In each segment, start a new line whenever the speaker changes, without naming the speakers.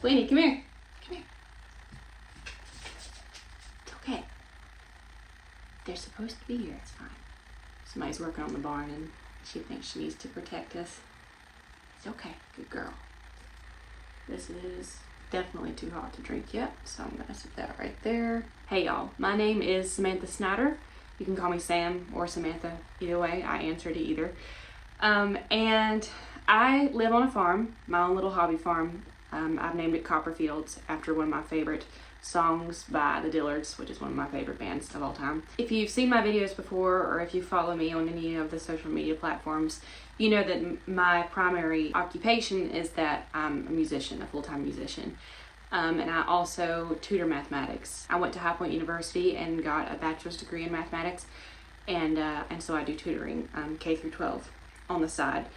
Queenie, come here. Come here. It's okay. They're supposed to be here. It's fine. Somebody's working on the barn and she thinks she needs to protect us. It's okay. Good girl. This is definitely too hot to drink yet, so I'm gonna set that right there. Hey y'all, my name is Samantha Snyder. You can call me Sam or Samantha. Either way, I answer to either. And I live on a farm, my own little hobby farm. I've named it Copperfields after one of my favorite songs by the Dillards, which is one of my favorite bands of all time. If you've seen my videos before, or if you follow me on any of the social media platforms, you know that my primary occupation is that I'm a musician, a full-time musician. And I also tutor mathematics. I went to High Point University and got a bachelor's degree in mathematics, and so I do tutoring, K through 12 on the side.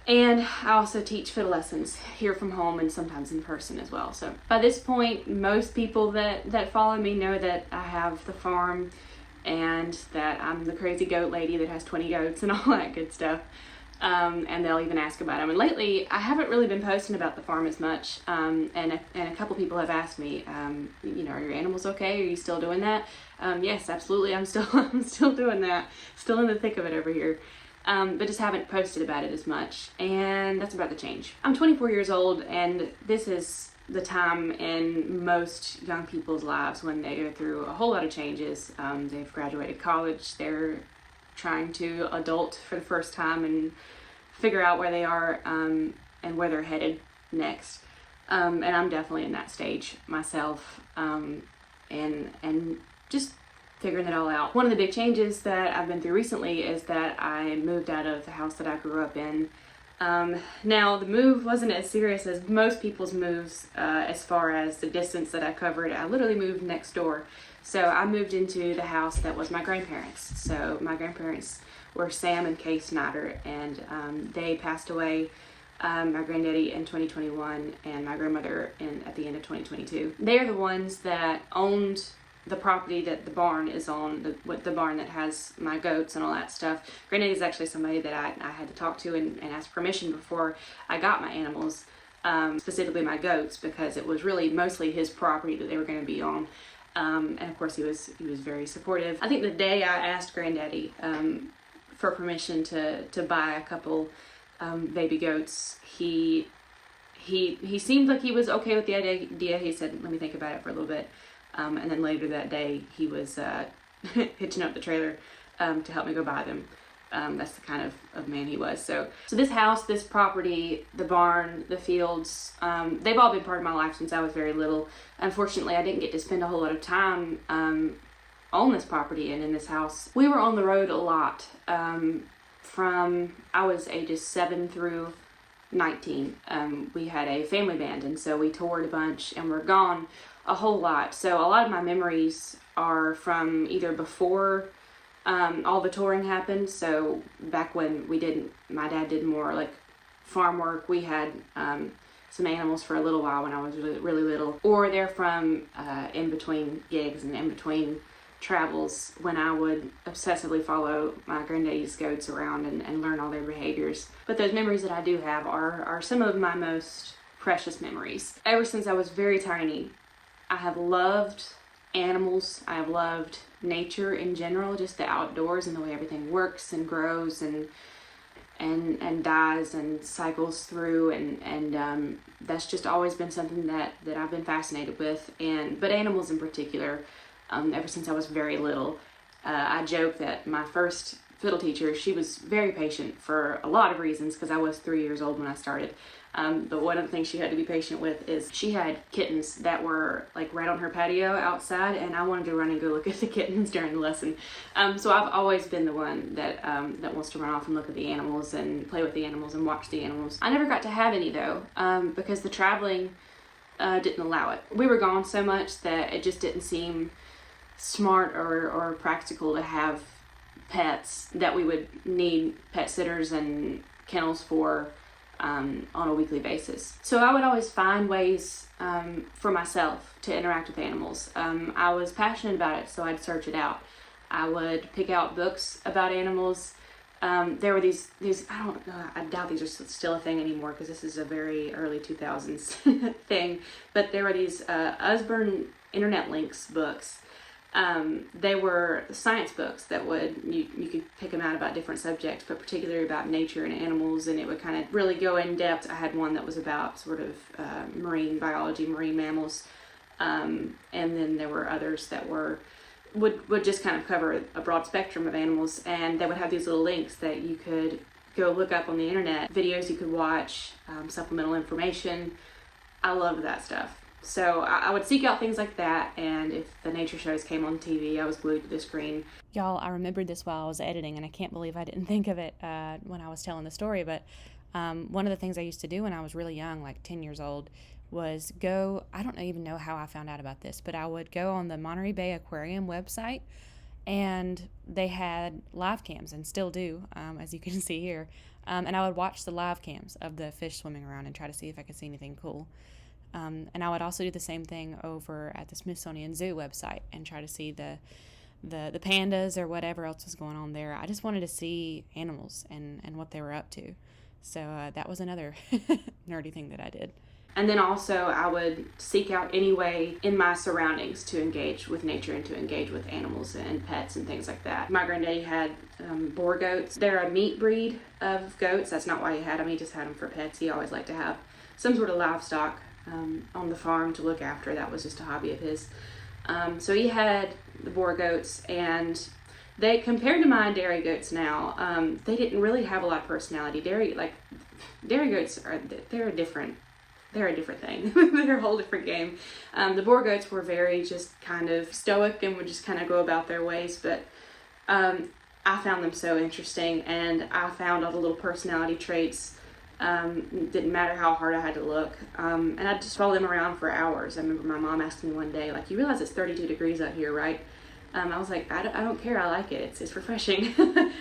And I also teach fiddle lessons here from home and sometimes in person as well. So by this point, most people that follow me know that I have the farm and that I'm the crazy goat lady that has 20 goats and all that good stuff. And they'll even ask about them. And lately, I haven't really been posting about the farm as much. And a couple people have asked me, you know, are your animals okay? Are you still doing that? Yes, absolutely. I'm still doing that. Still in the thick of it over here. But just haven't posted about it as much, and that's about to change. I'm 24 years old, and this is the time in most young people's lives when they go through a whole lot of changes. They've graduated college, they're trying to adult for the first time and figure out where they are and where they're headed next. And I'm definitely in that stage myself, and just figuring it all out. One of the big changes that I've been through recently is that I moved out of the house that I grew up in. Now, the move wasn't as serious as most people's moves as far as the distance that I covered. I literally moved next door. So I moved into the house that was my grandparents. So my grandparents were Sam and Kay Snyder, and they passed away, my granddaddy in 2021 and my grandmother at the end of 2022. They are the ones that owned the property that the barn is on, the barn that has my goats and all that stuff. Granddaddy is actually somebody that I had to talk to and ask permission before I got my animals, specifically my goats, because it was really mostly his property that they were going to be on. And of course he was very supportive. I think the day I asked Granddaddy for permission to buy a couple baby goats, he seemed like he was okay with the idea. He said, let me think about it for a little bit. And then later that day, he was hitching up the trailer to help me go buy them. That's the kind of man he was. So this house, this property, the barn, the fields, they've all been part of my life since I was very little. Unfortunately, I didn't get to spend a whole lot of time on this property and in this house. We were on the road a lot from I was ages 7 through 19. We had a family band, and so we toured a bunch and we're gone a whole lot. So a lot of my memories are from either before all the touring happened. So back when my dad did more like farm work. We had some animals for a little while when I was really, really little. Or they're from in between gigs and in between travels when I would obsessively follow my granddaddy's goats around and learn all their behaviors. But those memories that I do have are some of my most precious memories. Ever since I was very tiny, I have loved animals. I have loved nature in general, just the outdoors and the way everything works and grows and dies and cycles through, and that's just always been something that I've been fascinated with. But animals in particular, ever since I was very little. I joke that my first fiddle teacher, she was very patient for a lot of reasons because I was 3 years old when I started. But one of the things she had to be patient with is she had kittens that were like right on her patio outside, and I wanted to run and go look at the kittens during the lesson. So I've always been the one that wants to run off and look at the animals and play with the animals and watch the animals. I never got to have any though, because the traveling didn't allow it. We were gone so much that it just didn't seem smart or practical to have pets that we would need pet sitters and kennels for on a weekly basis. So I would always find ways for myself to interact with animals. I was passionate about it, so I'd search it out. I would pick out books about animals there were these I doubt these are still a thing anymore because this is a very early 2000s thing, but there were these Usborne Internet Links books. They were science books that you could pick them out about different subjects, but particularly about nature and animals, and it would kind of really go in depth. I had one that was about sort of marine biology, marine mammals, and then there were others that would just kind of cover a broad spectrum of animals, and they would have these little links that you could go look up on the internet, videos you could watch, supplemental information. I loved that stuff. So I would seek out things like that, and if the nature shows came on TV, I was glued to the screen.
Y'all, I remembered this while I was editing, and I can't believe I didn't think of it when I was telling the story, but one of the things I used to do when I was really young, like 10 years old, was go, I don't even know how I found out about this, but I would go on the Monterey Bay Aquarium website, and they had live cams, and still do, as you can see here, and I would watch the live cams of the fish swimming around and try to see if I could see anything cool. And I would also do the same thing over at the Smithsonian Zoo website and try to see the pandas or whatever else was going on there. I just wanted to see animals and what they were up to. So that was another nerdy thing that I did.
And then also I would seek out any way in my surroundings to engage with nature and to engage with animals and pets and things like that. My granddaddy had boar goats. They're a meat breed of goats. That's not why he had them. He just had them for pets. He always liked to have some sort of livestock on the farm to look after. That was just a hobby of his. So he had the boar goats, and they, compared to my dairy goats now, they didn't really have a lot of personality. Dairy goats they're a different thing. They're a whole different game. The boar goats were very just kind of stoic and would just kind of go about their ways, but I found them so interesting, and I found all the little personality traits. Didn't matter how hard I had to look, and I'd just follow them around for hours. I remember my mom asked me one day, like, you realize it's 32 degrees out here, right? I was like, I don't care, I like it, it's refreshing.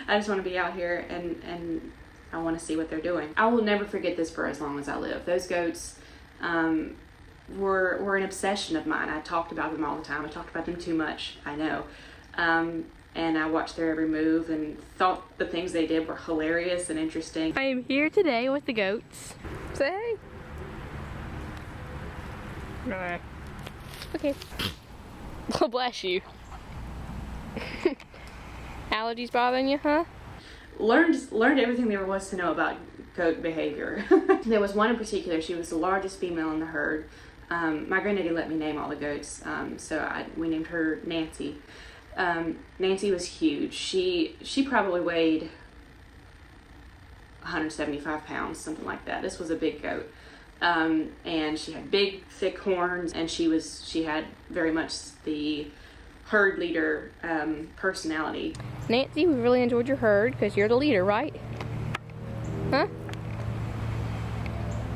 I just want to be out here, and I want to see what they're doing. I will never forget this for as long as I live. Those goats were an obsession of mine. I talked about them all the time. I talked about them too much, I know. And I watched their every move and thought the things they did were hilarious and interesting.
I am here today with the goats. Say hey. No. Okay. Well, bless you. Allergies bothering you, huh?
Learned everything there was to know about goat behavior. There was one in particular. She was the largest female in the herd. My granddaddy let me name all the goats, so we named her Nancy. Nancy was huge. She probably weighed 175 pounds, something like that. This was a big goat. And she had big, thick horns, and she had very much the herd leader personality.
Nancy, we really enjoyed your herd because you're the leader, right? Huh?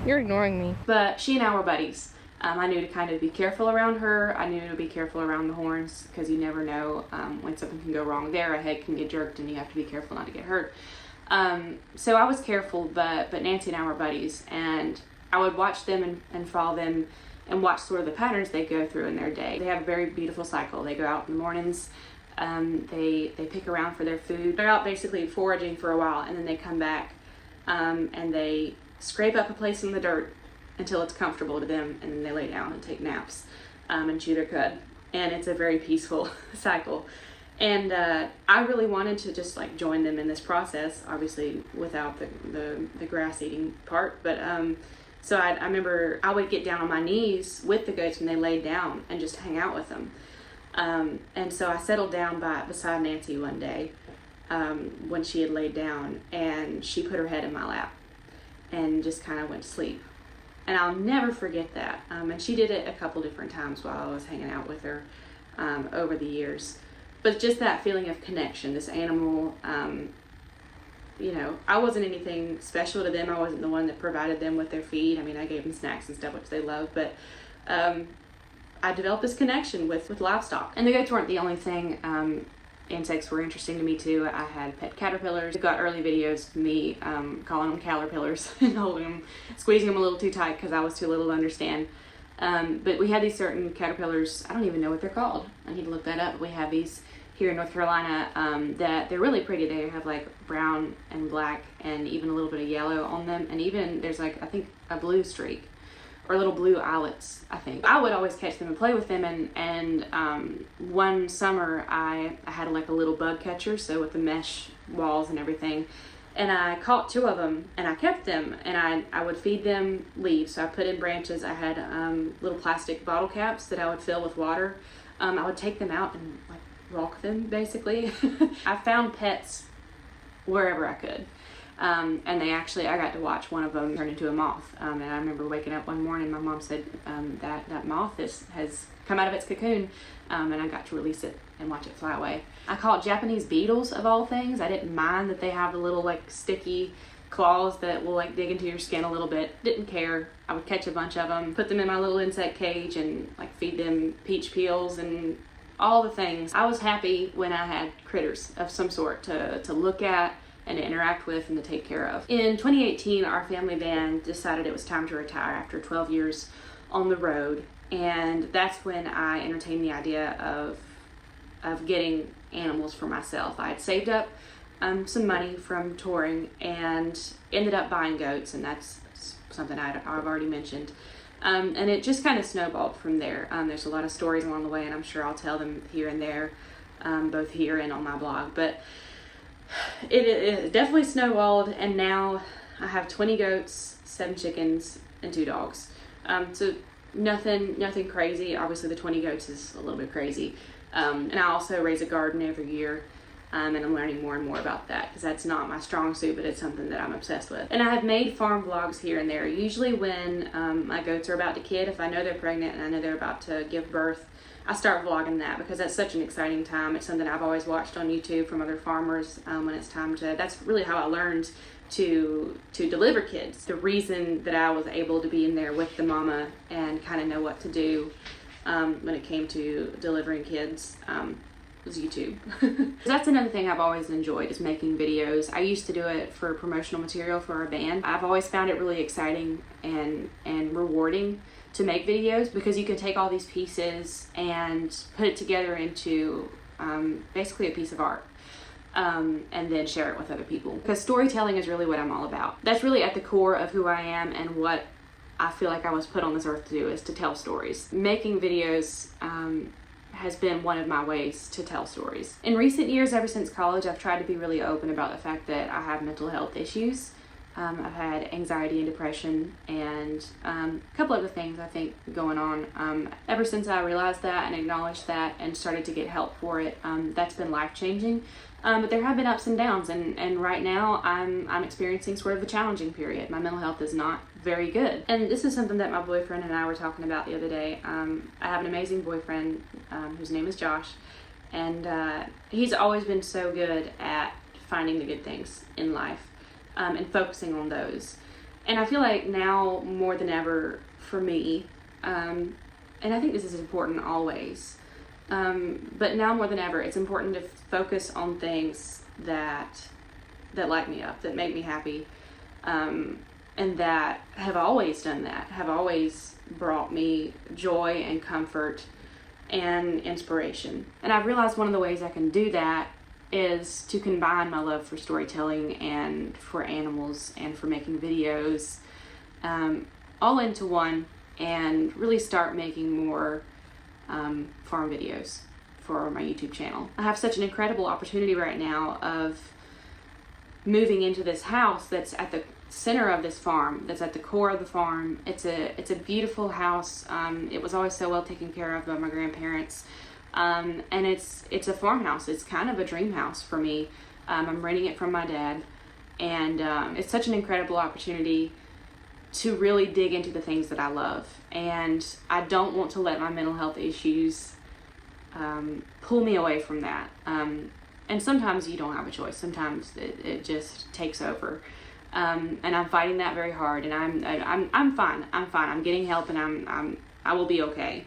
You're ignoring me.
But she and I were buddies. I knew to kind of be careful around her. I knew to be careful around the horns because you never know when something can go wrong there. A head can get jerked and you have to be careful not to get hurt. So I was careful, but Nancy and I were buddies, and I would watch them and follow them and watch sort of the patterns they go through in their day. They have a very beautiful cycle. They go out in the mornings, they pick around for their food. They're out basically foraging for a while, and then they come back and they scrape up a place in the dirt until it's comfortable to them, and then they lay down and take naps and chew their cud. And it's a very peaceful cycle. And I really wanted to just like join them in this process, obviously without the grass eating part. But so I remember I would get down on my knees with the goats when they laid down and just hang out with them. And so I settled down beside Nancy one day when she had laid down, and she put her head in my lap and just kind of went to sleep. And I'll never forget that. And she did it a couple different times while I was hanging out with her over the years. But just that feeling of connection, this animal, I wasn't anything special to them. I wasn't the one that provided them with their feed. I mean, I gave them snacks and stuff, which they loved. But I developed this connection with livestock. And the goats weren't the only thing. Insects were interesting to me too. I had pet caterpillars. I got early videos of me calling them caterpillars and holding them, squeezing them a little too tight because I was too little to understand. But we had these certain caterpillars, I don't even know what they're called. I need to look that up. We have these here in North Carolina that they're really pretty. They have like brown and black and even a little bit of yellow on them, and even there's like, I think, a blue streak or little blue eyelets, I think. I would always catch them and play with them, and one summer I had like a little bug catcher, so with the mesh walls and everything, and I caught 2 of them and I kept them, and I would feed them leaves. So I put in branches. I had little plastic bottle caps that I would fill with water. I would take them out and like walk them, basically. I found pets wherever I could. And I got to watch one of them turn into a moth. And I remember waking up one morning, my mom said that moth has come out of its cocoon, and I got to release it and watch it fly away. I caught Japanese beetles, of all things. I didn't mind that they have the little like sticky claws that will like dig into your skin a little bit. Didn't care. I would catch a bunch of them, put them in my little insect cage, and like feed them peach peels and all the things. I was happy when I had critters of some sort to look at and to interact with and to take care of. In 2018, our family van decided it was time to retire after 12 years on the road, and that's when I entertained the idea of getting animals for myself. I had saved up some money from touring and ended up buying goats, and that's something I've already mentioned. And it just kind of snowballed from there. There's a lot of stories along the way, and I'm sure I'll tell them here and there, both here and on my blog. But it definitely snowballed, and now I have 20 goats, 7 chickens, and 2 dogs. So nothing crazy. Obviously, the 20 goats is a little bit crazy. And I also raise a garden every year. And I'm learning more and more about that, because that's not my strong suit, but it's something that I'm obsessed with. And I have made farm vlogs here and there. Usually when my goats are about to kid, if I know they're pregnant and I know they're about to give birth, I start vlogging that, because that's such an exciting time. It's something I've always watched on YouTube from other farmers when it's time to. That's really how I learned to deliver kids. The reason that I was able to be in there with the mama and kind of know what to do when it came to delivering kids was YouTube. That's another thing I've always enjoyed, is making videos. I used to do it for promotional material for our band. I've always found it really exciting and rewarding to make videos, because you can take all these pieces and put it together into basically a piece of art, and then share it with other people. Because storytelling is really what I'm all about. That's really at the core of who I am and what I feel like I was put on this earth to do, is to tell stories. Making videos has been one of my ways to tell stories. In recent years, ever since college, I've tried to be really open about the fact that I have mental health issues. I've had anxiety and depression, and a couple other things I think going on. Ever since I realized that and acknowledged that and started to get help for it, that's been life-changing. But there have been ups and downs, and right now I'm experiencing sort of a challenging period. My mental health is not very good. And this is something that my boyfriend and I were talking about the other day. I have an amazing boyfriend whose name is Josh, and he's always been so good at finding the good things in life and focusing on those. And I feel like now more than ever for me, and I think this is important always, but now more than ever, it's important to focus on things that light me up, that make me happy, and that have always done that, have always brought me joy and comfort and inspiration. And I've realized one of the ways I can do that is to combine my love for storytelling and for animals and for making videos all into one, and really start making more farm videos for my YouTube channel. I have such an incredible opportunity right now of moving into this house that's at the center of this farm, that's at the core of the farm. It's a beautiful house. It was always so well taken care of by my grandparents, and it's a farmhouse. It's kind of a dream house for me. I'm renting it from my dad, and it's such an incredible opportunity to really dig into the things that I love. And I don't want to let my mental health issues pull me away from that. And sometimes you don't have a choice. Sometimes it just takes over. And I'm fighting that very hard. And I'm fine. I'm fine. I'm getting help, and I will be okay.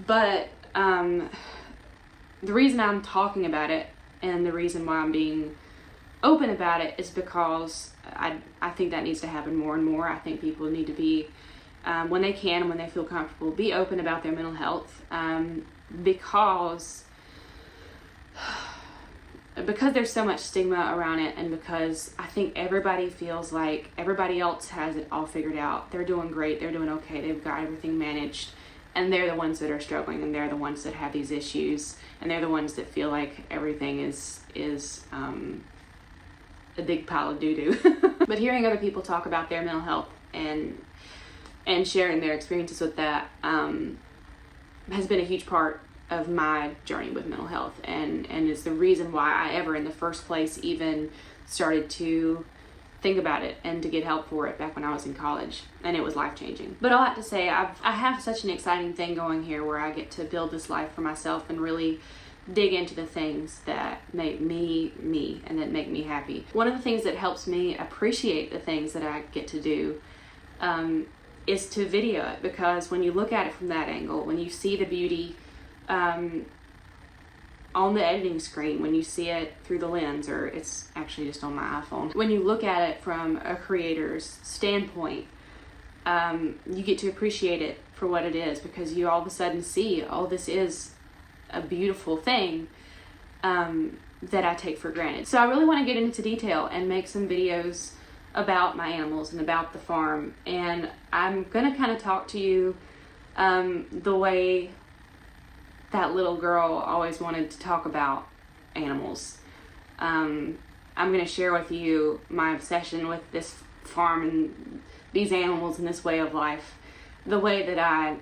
But the reason I'm talking about it, and the reason why I'm being open about it, is because I think that needs to happen more and more. I think people need to be, when they can and when they feel comfortable, be open about their mental health, because because there's so much stigma around it, and because I think everybody feels like everybody else has it all figured out. They're doing great, they're doing okay, they've got everything managed, and they're the ones that are struggling, and they're the ones that have these issues, and they're the ones that feel like everything is a big pile of doo-doo. But hearing other people talk about their mental health and sharing their experiences with that has been a huge part of my journey with mental health, and is the reason why I ever in the first place even started to think about it and to get help for it back when I was in college, and it was life-changing. But all that to say, I have such an exciting thing going here where I get to build this life for myself and really dig into the things that make me me and that make me happy. One of the things that helps me appreciate the things that I get to do is to video it, because when you look at it from that angle, when you see the beauty on the editing screen, when you see it through the lens, or it's actually just on my iPhone, when you look at it from a creator's standpoint, you get to appreciate it for what it is, because you all of a sudden see, oh, this is a beautiful thing that I take for granted. So I really want to get into detail and make some videos about my animals and about the farm, and I'm gonna kind of talk to you the way that little girl always wanted to talk about animals. I'm gonna share with you my obsession with this farm and these animals and this way of life, the way that I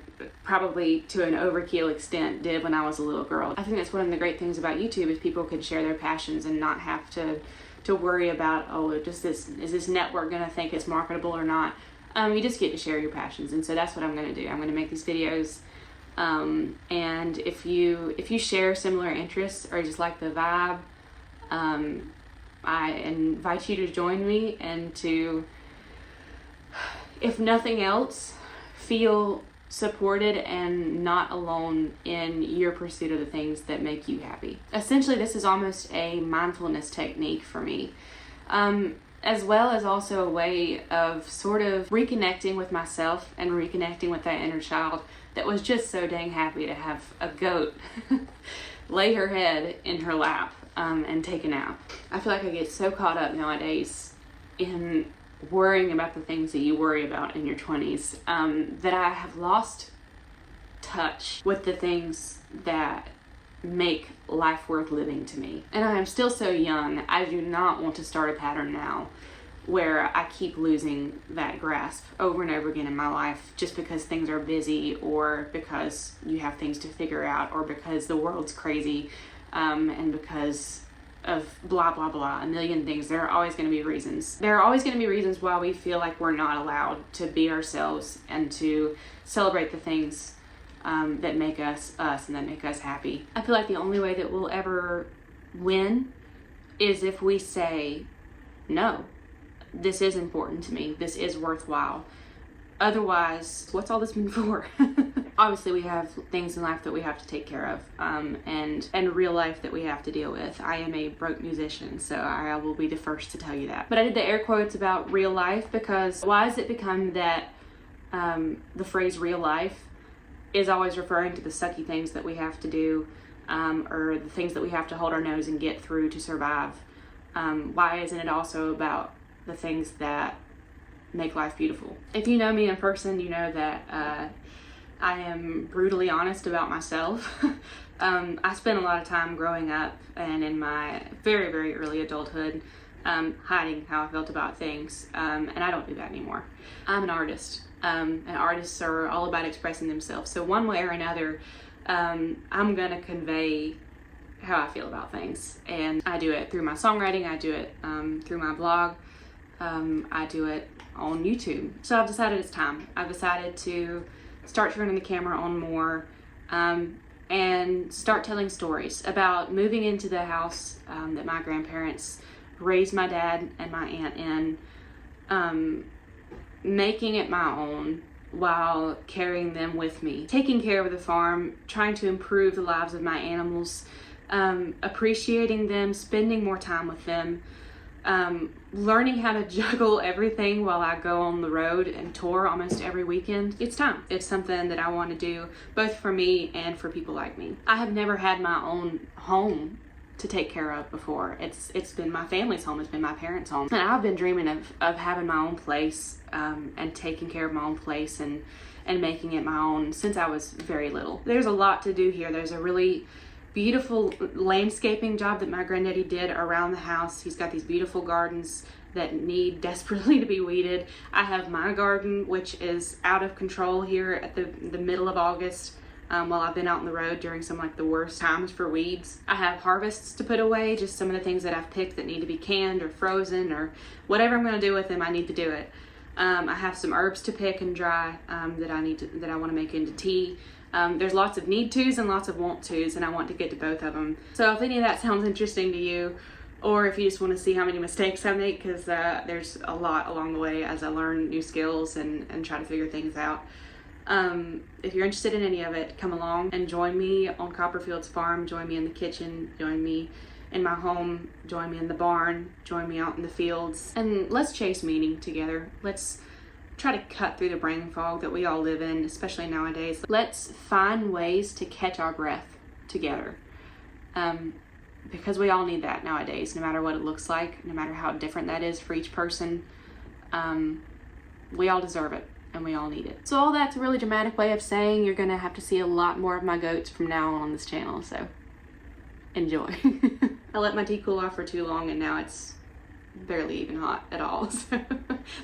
probably to an overkill extent did when I was a little girl. I think that's one of the great things about YouTube, is people can share their passions and not have to worry about, oh, is this network gonna think it's marketable or not. You just get to share your passions, and so that's what I'm gonna do. I'm gonna make these videos, and if you share similar interests or just like the vibe, I invite you to join me and to, if nothing else, feel supported and not alone in your pursuit of the things that make you happy. Essentially, this is almost a mindfulness technique for me, as well as also a way of sort of reconnecting with myself and reconnecting with that inner child that was just so dang happy to have a goat lay her head in her lap and take a nap. I feel like I get so caught up nowadays in worrying about the things that you worry about in your 20s, that I have lost touch with the things that make life worth living to me. And I am still so young. I do not want to start a pattern now where I keep losing that grasp over and over again in my life, just because things are busy, or because you have things to figure out, or because the world's crazy, and because of blah blah blah, a million things. There are always going to be reasons. There are always going to be reasons why we feel like we're not allowed to be ourselves and to celebrate the things that make us us and that make us happy. I feel like the only way that we'll ever win is if we say, no, this is important to me, this is worthwhile. Otherwise, what's all this been for? Obviously, we have things in life that we have to take care of, and real life that we have to deal with. I am a broke musician, so I will be the first to tell you that. But I did the air quotes about real life because why has it become that the phrase real life is always referring to the sucky things that we have to do, or the things that we have to hold our nose and get through to survive? Why isn't it also about the things that make life beautiful? If you know me in person, you know that I am brutally honest about myself. I spent a lot of time growing up and in my very, very early adulthood hiding how I felt about things, and I don't do that anymore. I'm an artist, and artists are all about expressing themselves. So one way or another, I'm gonna convey how I feel about things, and I do it through my songwriting, I do it through my blog, I do it on YouTube. So I've decided it's time. I've decided to start turning the camera on more, and start telling stories about moving into the house that my grandparents raised my dad and my aunt in, making it my own while carrying them with me, taking care of the farm, trying to improve the lives of my animals, appreciating them, spending more time with them, learning how to juggle everything while I go on the road and tour almost every weekend. It's time. It's something that I want to do both for me and for people like me. I have never had my own home to take care of before. It's been my family's home, it's been my parents' home, and I've been dreaming of having my own place, and taking care of my own place and making it my own since I was very little. There's a lot to do here. There's a really beautiful landscaping job that my granddaddy did around the house. He's got these beautiful gardens that need desperately to be weeded. I have my garden, which is out of control here at the middle of August. While I've been out on the road during some like the worst times for weeds. I have harvests to put away, just some of the things that I've picked that need to be canned or frozen or whatever I'm going to do with them, I need to do it. I have some herbs to pick and dry that I want to make into tea. There's lots of need tos and lots of want tos, and I want to get to both of them. So if any of that sounds interesting to you, or if you just want to see how many mistakes I make, because there's a lot along the way as I learn new skills and try to figure things out. If you're interested in any of it, come along and join me on Copperfields Farm. Join me in the kitchen, join me in my home, join me in the barn, join me out in the fields, and let's chase meaning together. Let's try to cut through the brain fog that we all live in, especially nowadays. Let's find ways to catch our breath together, because we all need that nowadays, no matter what it looks like, no matter how different that is for each person. We all deserve it. And we all need it. So all that's a really dramatic way of saying you're gonna have to see a lot more of my goats from now on this channel, so enjoy. I let my tea cool off for too long and now it's barely even hot at all, so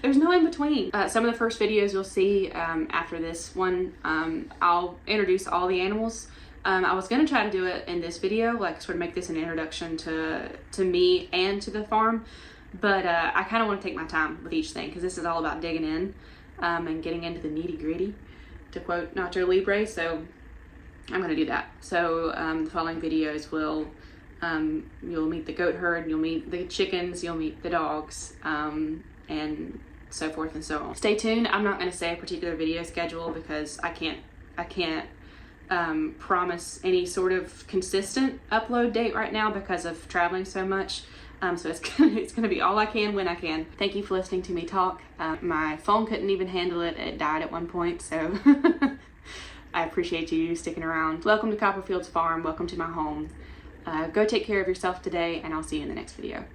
there's no in between. Some of the first videos you'll see after this one, I'll introduce all the animals. I was gonna try to do it in this video, like sort of make this an introduction to me and to the farm, but I kind of want to take my time with each thing because this is all about digging in. And getting into the nitty gritty, to quote Nacho Libre, so I'm going to do that. So the following videos will, you'll meet the goat herd, you'll meet the chickens, you'll meet the dogs, and so forth and so on. Stay tuned. I'm not going to say a particular video schedule because I can't promise any sort of consistent upload date right now because of traveling so much. So it's gonna be all I can when I can. Thank you for listening to me talk. My phone couldn't even handle it. It died at one point, so I appreciate you sticking around. Welcome to Copperfields Farm. Welcome to my home. Go take care of yourself today, and I'll see you in the next video.